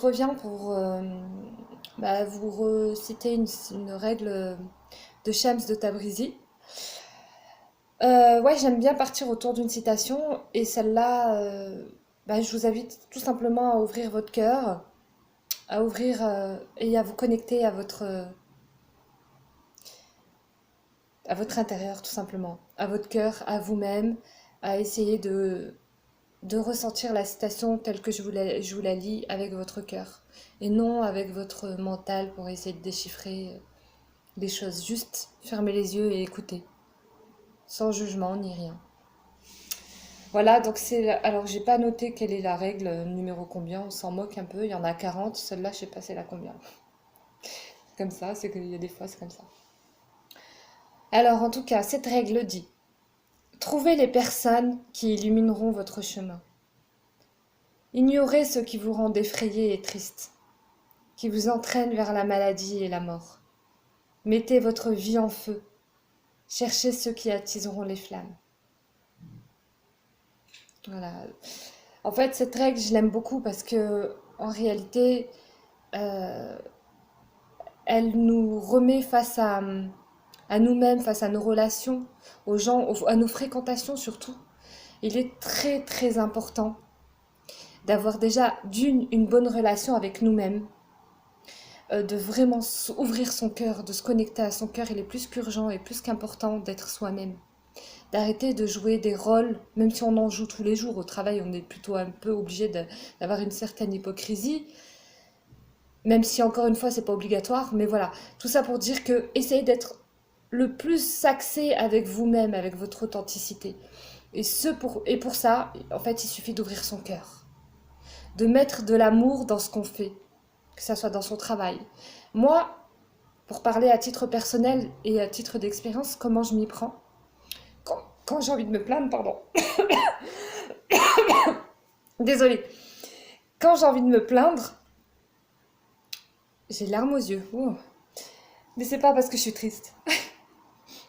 Reviens pour vous reciter une règle de Shams de Tabrizi. Ouais, j'aime bien partir autour d'une citation et celle-là, je vous invite tout simplement à ouvrir votre cœur, à ouvrir et à vous connecter à votre intérieur tout simplement, à votre cœur, à vous-même, à essayer de ressentir la citation telle que je vous la lis avec votre cœur et non avec votre mental pour essayer de déchiffrer des choses. Juste fermez les yeux et écoutez, sans jugement ni rien. Voilà, donc c'est. Alors, j'ai pas noté quelle est la règle numéro combien, on s'en moque un peu. Il y en a 40, celle-là, je sais pas c'est la combien. Comme ça, c'est qu'il y a des fois, c'est comme ça. Alors, en tout cas, cette règle dit trouvez les personnes qui illumineront votre chemin. Ignorez ceux qui vous rendent effrayé et triste, qui vous entraînent vers la maladie et la mort. Mettez votre vie en feu. Cherchez ceux qui attiseront les flammes. Voilà. En fait, cette règle, je l'aime beaucoup parce que, en réalité, euh, elle nous remet face à nous-mêmes, face à nos relations, aux gens, à nos fréquentations surtout. Il est très très important d'avoir déjà une bonne relation avec nous-mêmes, de vraiment ouvrir son cœur, de se connecter à son cœur. Il est plus qu'urgent et plus qu'important d'être soi-même. D'arrêter de jouer des rôles, même si on en joue tous les jours. Au travail, on est plutôt un peu obligé d'avoir une certaine hypocrisie, même si encore une fois, c'est pas obligatoire. Mais voilà, tout ça pour dire que essayez d'être le plus axé avec vous-même, avec votre authenticité. Et pour ça, en fait, il suffit d'ouvrir son cœur, de mettre de l'amour dans ce qu'on fait, que ça soit dans son travail. Moi, pour parler à titre personnel et à titre d'expérience, comment je m'y prends quand j'ai envie de me plaindre, pardon. Désolée. Quand j'ai envie de me plaindre, j'ai les larmes aux yeux. Ouh. Mais c'est pas parce que je suis triste.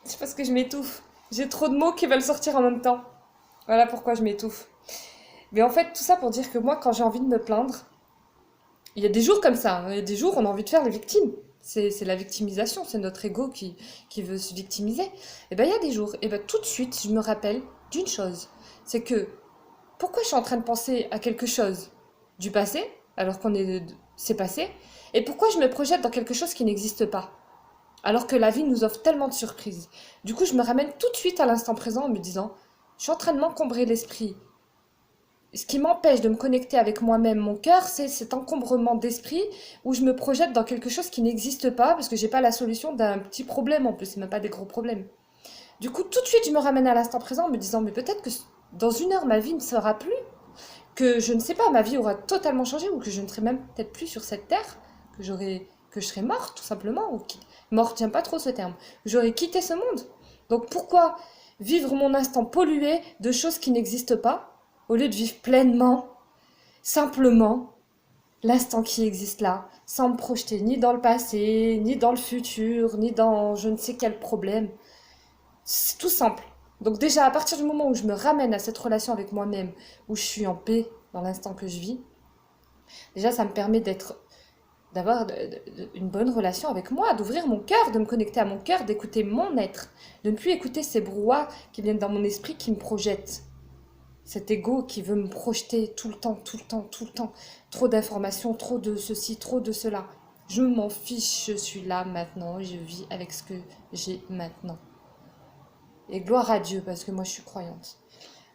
C'est parce que je m'étouffe. J'ai trop de mots qui veulent sortir en même temps. Voilà pourquoi je m'étouffe. Mais en fait, tout ça pour dire que moi, quand j'ai envie de me plaindre, il y a des jours comme ça. Il y a des jours où on a envie de faire les victimes. C'est la victimisation, c'est notre ego qui veut se victimiser. Et bien, il y a des jours, et bien tout de suite, je me rappelle d'une chose. C'est que pourquoi je suis en train de penser à quelque chose du passé, alors c'est passé, et pourquoi je me projette dans quelque chose qui n'existe pas, alors que la vie nous offre tellement de surprises. Du coup, je me ramène tout de suite à l'instant présent en me disant, je suis en train de m'encombrer l'esprit. Ce qui m'empêche de me connecter avec moi-même, mon cœur, c'est cet encombrement d'esprit où je me projette dans quelque chose qui n'existe pas, parce que j'ai pas la solution d'un petit problème en plus, c'est même pas des gros problèmes. Du coup, tout de suite, je me ramène à l'instant présent en me disant, mais peut-être que dans une heure, ma vie ne sera plus, que je ne sais pas, ma vie aura totalement changé ou que je ne serai même peut-être plus sur cette terre, que je serai morte tout simplement, morte, j'aime pas trop ce terme, j'aurais quitté ce monde. Donc pourquoi vivre mon instant pollué de choses qui n'existent pas, au lieu de vivre pleinement, simplement, l'instant qui existe là, sans me projeter ni dans le passé, ni dans le futur, ni dans je ne sais quel problème. C'est tout simple. Donc déjà, à partir du moment où je me ramène à cette relation avec moi-même, où je suis en paix dans l'instant que je vis, déjà ça me permet d'avoir une bonne relation avec moi, d'ouvrir mon cœur, de me connecter à mon cœur, d'écouter mon être, de ne plus écouter ces brouhahs qui viennent dans mon esprit, qui me projettent. Cet ego qui veut me projeter tout le temps, tout le temps, tout le temps. Trop d'informations, trop de ceci, trop de cela. Je m'en fiche, je suis là maintenant, je vis avec ce que j'ai maintenant. Et gloire à Dieu, parce que moi je suis croyante.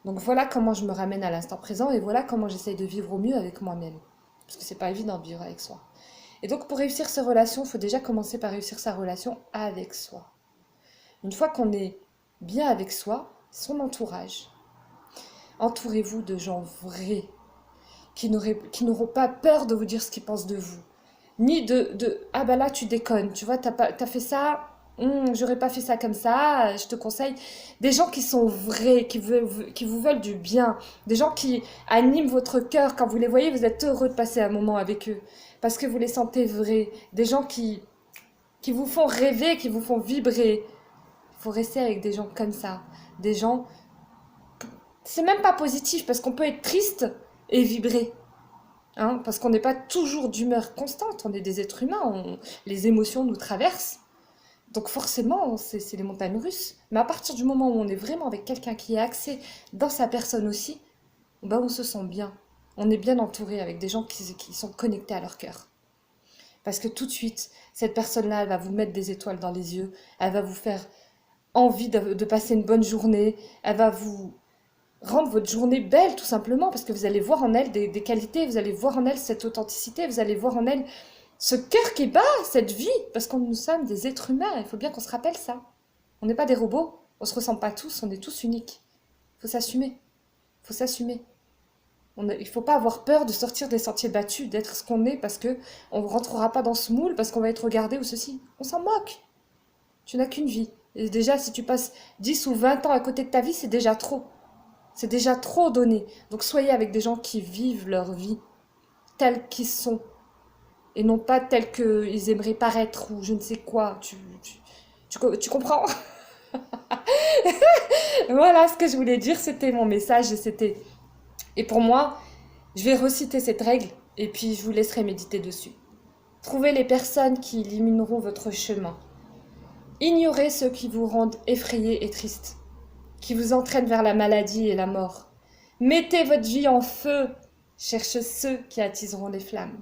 Donc voilà comment je me ramène à l'instant présent et voilà comment j'essaye de vivre au mieux avec moi-même. Parce que c'est pas évident de vivre avec soi. Et donc pour réussir ces relations, il faut déjà commencer par réussir sa relation avec soi. Une fois qu'on est bien avec soi, son entourage, entourez-vous de gens vrais, qui n'auront pas peur de vous dire ce qu'ils pensent de vous. Ni ah bah là tu déconnes, tu vois, t'as fait ça, j'aurais pas fait ça comme ça, je te conseille. Des gens qui sont vrais, qui vous veulent du bien, des gens qui animent votre cœur, quand vous les voyez, vous êtes heureux de passer un moment avec eux, parce que vous les sentez vrais, des gens qui vous font rêver, qui vous font vibrer. Il faut rester avec des gens comme ça, des gens, c'est même pas positif, parce qu'on peut être triste et vibrer. hein, parce qu'on n'est pas toujours d'humeur constante, on est des êtres humains, les émotions nous traversent. Donc forcément, c'est les montagnes russes. Mais à partir du moment où on est vraiment avec quelqu'un qui est axé dans sa personne aussi, ben on se sent bien. On est bien entouré avec des gens qui sont connectés à leur cœur. Parce que tout de suite, cette personne-là, elle va vous mettre des étoiles dans les yeux, elle va vous faire envie de passer une bonne journée, elle va vous rendre votre journée belle tout simplement, parce que vous allez voir en elle des qualités, vous allez voir en elle cette authenticité, vous allez voir en elle ce cœur qui bat, cette vie, parce que nous sommes des êtres humains, il faut bien qu'on se rappelle ça. On n'est pas des robots, on se ressemble pas tous, on est tous uniques. Il faut s'assumer, il faut s'assumer. Il ne faut pas avoir peur de sortir des sentiers battus, d'être ce qu'on est, parce que on ne rentrera pas dans ce moule, parce qu'on va être regardé ou ceci. On s'en moque. Tu n'as qu'une vie. Et déjà, si tu passes 10 ou 20 ans à côté de ta vie, c'est déjà trop. C'est déjà trop donné. Donc soyez avec des gens qui vivent leur vie tels qu'ils sont. Et non pas tels qu'ils aimeraient paraître ou je ne sais quoi. Tu comprends? Voilà ce que je voulais dire. C'était mon message. Et pour moi, je vais reciter cette règle et puis je vous laisserai méditer dessus. Trouvez les personnes qui illumaineront votre chemin. Ignorez ceux qui vous rendent effrayés et tristes, qui vous entraînent vers la maladie et la mort. Mettez votre vie en feu. Cherchez ceux qui attiseront les flammes.